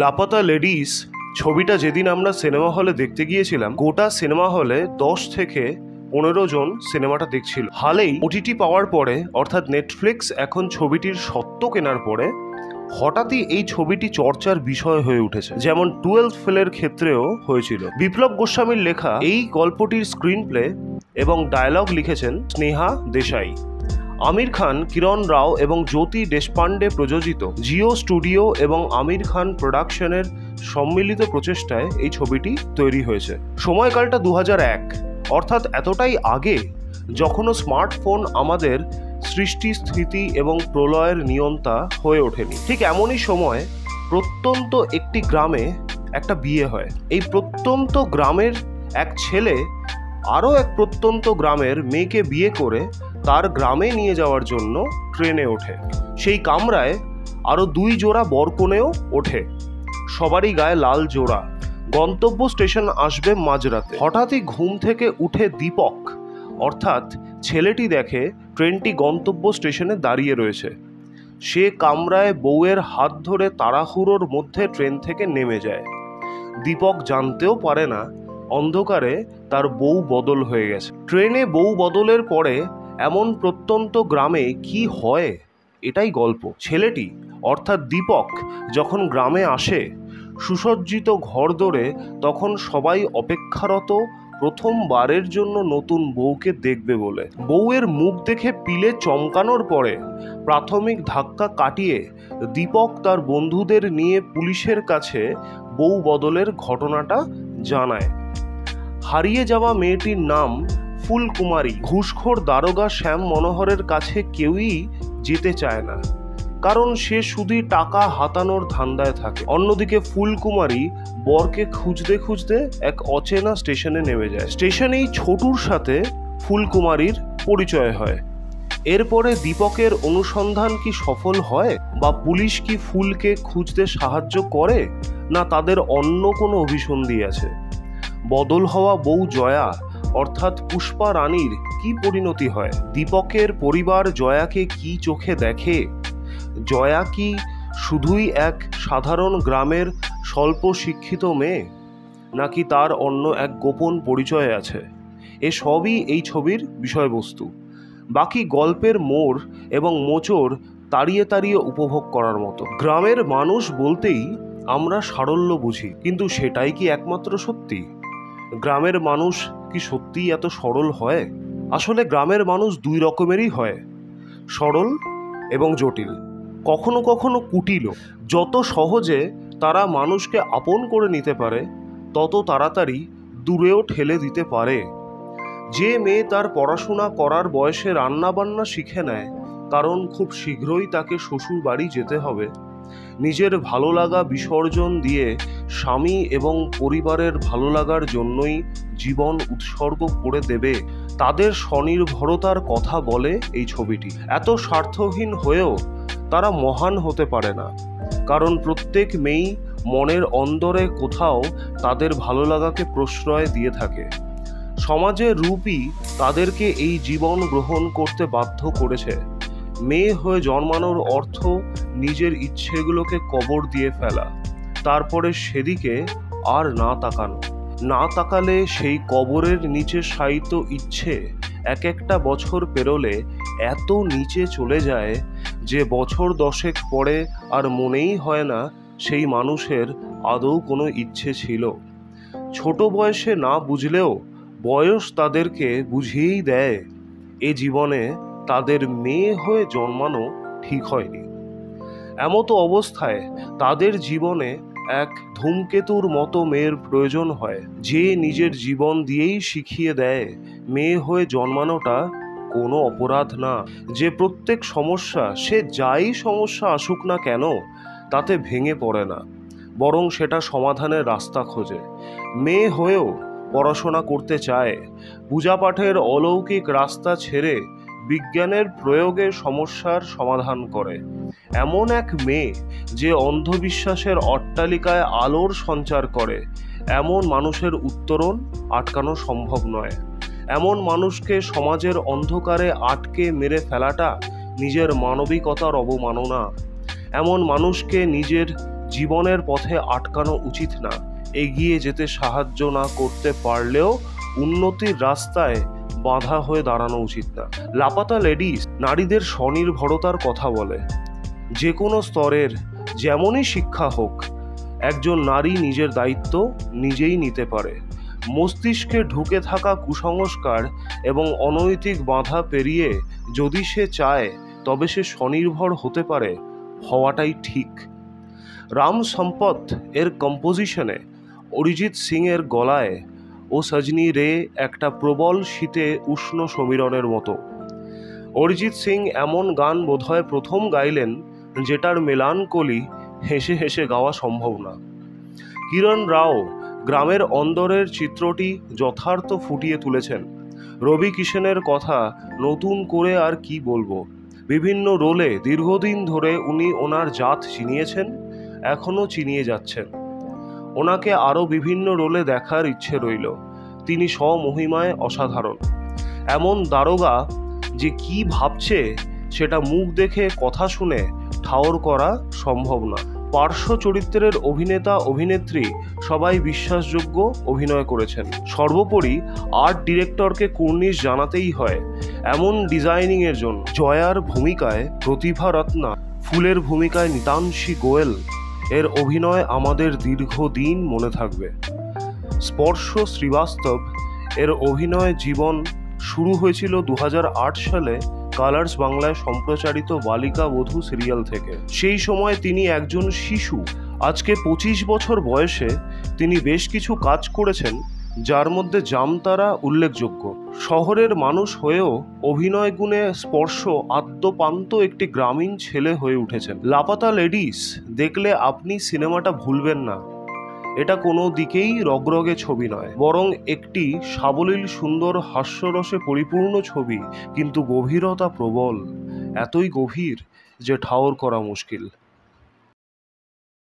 Laapataa ladies ছবিটা যেদিন আমরা সিনেমা হলে দেখতে গিয়েছিলাম, গোটা সিনেমা হলে 10 থেকে 15 জন সিনেমাটা দেখছিল। হালেই ওটিটি পাওয়ার পরে, অর্থাৎ নেটফ্লিক্স এখন ছবিটির স্বত্ব কেনার পরে হঠাৎই এই ছবিটি চর্চার বিষয় হয়ে উঠেছে, যেমন 12 ফেলের ক্ষেত্রেও হয়েছিল। বিপ্লব গোস্বামীর লেখা এই গল্পটির স্ক্রিন প্লে এবং ডায়লগ লিখেছেন স্নেহা দেশাই। আমির খান, কিরণ রাও এবং জ্যোতি দেশপান্ডে প্রযোজিত জিও স্টুডিও এবং আমির খান প্রোডাকশনের সম্মিলিত প্রচেষ্টায় এই ছবিটি তৈরি হয়েছে। সময়কালটা 2001, অর্থাৎ এতটাই আগে যখনও স্মার্টফোন আমাদের সৃষ্টি, স্থিতি এবং প্রলয়ের নিয়ন্তা হয়ে ওঠেনি। ঠিক এমনই সময় প্রত্যন্ত একটি গ্রামে একটা বিয়ে হয়। এই প্রত্যন্ত গ্রামের এক ছেলে আরও এক প্রত্যন্ত গ্রামের মেয়েকে বিয়ে করে তার গ্রামে নিয়ে যাওয়ার জন্য ট্রেনে ওঠে। সেই কামরায় আরও 2 জোড়া বরকনেও ওঠে। সবারই গায়ে লাল জোড়া। গন্তব্য স্টেশন আসবে মাঝরাতে। হঠাৎই ঘুম থেকে উঠে দীপক, অর্থাৎ ছেলেটি, দেখে ট্রেনটি গন্তব্য স্টেশনে দাঁড়িয়ে রয়েছে। সে কামরায় বউয়ের হাত ধরে তাড়াহুড়োর মধ্যে ট্রেন থেকে নেমে যায়। দীপক জানতেও পারে না অন্ধকারে তার বউ বদল হয়ে গেছে। ট্রেনে বউ বদলের পরে এমন প্রত্যন্ত গ্রামে কি হয়, এটাই গল্প। ছেলেটি, অর্থাৎ দীপক, যখন গ্রামে আসে সুসজ্জিত ঘরদোরে, তখন সবাই অপেক্ষারত প্রথমবারের জন্য নতুন বউকে দেখবে বলে। বউয়ের মুখ দেখে পিলে চমকানোর পরে প্রাথমিক ধাক্কা কাটিয়ে দীপক তার বন্ধুদের নিয়ে পুলিশের কাছে বউ বদলের ঘটনাটা জানায়। হারিয়ে যাওয়া মেয়েটির নাম ফুলকুমারী। ঘুষখোর দারোগা শ্যাম মনোহরের কাছে কেউই যেতে চায় না, কারণ সে শুধুই টাকা হাতানোর ধান্দায় থাকে। অন্যদিকে ফুলকুমারী বরকে খুঁজতে খুঁজতে এক অচেনা স্টেশনে নেমে যায়। স্টেশনেই ছোটুর সাথে ফুলকুমারীর পরিচয় হয়। এরপরে দীপকের অনুসন্ধান কি সফল হয়, বা পুলিশ কি ফুলকে খুঁজতে সাহায্য করে, না তাদের অন্য কোনো অভিসন্ধি আছে? বদল হওয়া বউ জয়া, অর্থাৎ পুষ্পা রানীর কি পরিণতি হয়? দীপকের পরিবার জয়াকে কি চোখে দেখে? জয়া কি শুধুই এক সাধারণ গ্রামের স্বল্প শিক্ষিত মেয়ে, নাকি তার অন্য এক গোপন পরিচয় আছে? এসবই এই ছবির বিষয়বস্তু। বাকি গল্পের মোড় এবং মোচড় তাড়িয়ে তাড়িয়ে উপভোগ করার মতো। গ্রামের মানুষ বলতেই আমরা সারল্য বুঝি, কিন্তু সেটাই কি একমাত্র সত্যি? গ্রামের মানুষ কি সত্যিই এত সরল হয়? আসলে গ্রামের মানুষ 2 রকমেরই হয়, সরল এবং জটিল, কখনো কখনো কুটিল। যত সহজে তারা মানুষকে আপন করে নিতে পারে, তত তাড়াতাড়ি দূরেও ঠেলে দিতে পারে। যে মেয়ে তার পড়াশোনা করার বয়সে রান্নাবান্না শিখে নেয়, কারণ খুব শীঘ্রই তাকে শ্বশুর বাড়ি যেতে হবে, নিজের ভালো লাগা বিসর্জন দিয়ে স্বামী এবং পরিবারের ভালো লাগার জন্যই জীবন উৎসর্গ করে দেবে, তাদের স্বনির্ভরতার কথা বলে এই ছবিটি। এত স্বার্থহীন হয়েও তারা মহান হতে পারে না, কারণ প্রত্যেক মেয়েই মনের অন্দরে কোথাও তাদের ভালো লাগাকে প্রশ্রয় দিয়ে থাকে। সমাজের রূপই তাদেরকে এই জীবন গ্রহণ করতে বাধ্য করেছে। মেয়ে হয়ে জন্মানোর অর্থ নিজের ইচ্ছেগুলোকে কবর দিয়ে ফেলা, তারপরে সেদিকে আর না তাকানো। না তাকালে সেই কবরের নিচে শায়িত ইচ্ছে এক একটা বছর পেরোলে এত নিচে চলে যায় যে বছর 10 পরে আর মনেই হয় না সেই মানুষের আদৌ কোনো ইচ্ছে ছিল। ছোট বয়সে না বুঝলেও বয়স তাদেরকে বুঝিয়েই দেয় এ জীবনে তাদের মেয়ে হয়ে জন্মানো ঠিক হয়নি। এমতো অবস্থায় তাদের জীবনে এক ধূমকেতুর মতো মেয়ের প্রয়োজন হয়, যে নিজের জীবন দিয়েই শিখিয়ে দেয় মেয়ে হয়ে জন্মানোটা কোনো অপরাধ না, যে প্রত্যেক সমস্যা, সে যাই সমস্যা আসুক না কেন, তাতে ভেঙে পড়ে না, বরং সেটা সমাধানের রাস্তা খোঁজে। মেয়ে হয়েও পড়াশোনা করতে চায়, পূজাপাঠের অলৌকিক রাস্তা ছেড়ে বিজ্ঞানের প্রয়োগে সমস্যার সমাধান করে। এমন এক মেয়ে যে অন্ধবিশ্বাসের অট্টালিকায় আলোর সঞ্চার করে, এমন মানুষের উত্তরণ আটকানো সম্ভব নয়। এমন মানুষকে সমাজের অন্ধকারে আটকে মেরে ফেলাটা নিজের মানবিকতার অবমাননা। এমন মানুষকে নিজের জীবনের পথে আটকানো উচিত না। এগিয়ে যেতে সাহায্য না করতে পারলেও উন্নতির রাস্তায় বাধা হয়ে দাঁড়ানো উচিত না। লাপাতা লেডিস নারীদের স্বনির্ভরতার কথা বলে। যে কোনো স্তরের যেমনই শিক্ষা হোক, একজন নারী নিজের দায়িত্ব নিজেই নিতে পারে। মস্তিষ্কে ঢুকে থাকা কুসংস্কার এবং অনৈতিক বাধা পেরিয়ে যদি সে চায় তবে সে স্বনির্ভর হতে পারে, হওয়াটাই ঠিক। রাম সম্পথ এর কম্পোজিশনে অরিজিৎ সিং এর গলায় ও সজনী রে একটা প্রবল শীতে উষ্ণ সমীরণের মতো। অরিজিৎ সিং এমন গান বোধহয় প্রথম গাইলেন যেটার মেলানকলি হেসে হেসে গাওয়া সম্ভব না। কিরণ রাও গ্রামের অন্দরের চিত্রটি যথার্থ ফুটিয়ে তুলেছেন। রবি কিষেনের কথা নতুন করে আর কি বলবো। বিভিন্ন রোলে দীর্ঘদিন ধরে উনি ওনার জাত চিনিয়েছেন, এখনও চিনিয়ে যাচ্ছেন। ওনাকে আরও বিভিন্ন রোলে দেখার ইচ্ছে রইল। তিনি স্বমহিমায় অসাধারণ। এমন দারোগা যে কি ভাবছে সেটা মুখ দেখে কথা শুনে ঠাওর করা সম্ভব না। পার্শ্ব চরিত্রের অভিনেতা অভিনেত্রী সবাই বিশ্বাসযোগ্য অভিনয় করেছেন। সর্বোপরি আর্ট ডিরেক্টরকে কুর্নিশ জানাতেই হয় এমন ডিজাইনিংয়ের জন্য। জয়ার ভূমিকায় প্রতিভা রত্না, ফুলের ভূমিকায় নিতাংশী গোয়েল এর অভিনয় আমাদের দীর্ঘদিন মনে থাকবে। স্পর্শ শ্রীবাস্তব এর অভিনয় জীবন শুরু হয়েছিল 2008 সালে কালার্স বাংলায় সম্প্রচারিত বালিকা বধূ সিরিয়াল থেকে। সেই সময় তিনি একজন শিশু। আজকে 25 বছর বয়সে তিনি বেশ কিছু কাজ করেছেন, যার মধ্যে জামতারা উল্লেখযোগ্য। শহরের মানুষ হয়েও অভিনয় গুণে স্পর্শ আদ্যপান্ত একটি গ্রামীণ ছেলে হয়ে উঠেছেন। লাপাতা লেডিস দেখলে আপনি সিনেমাটা ভুলবেন না। এটা কোনো দিকেই রগরগে ছবি নয়, বরং একটি সাবলীল সুন্দর হাস্যরসে পরিপূর্ণ ছবি, কিন্তু গভীরতা প্রবল, এতই গভীর যে ঠাওর করা মুশকিল।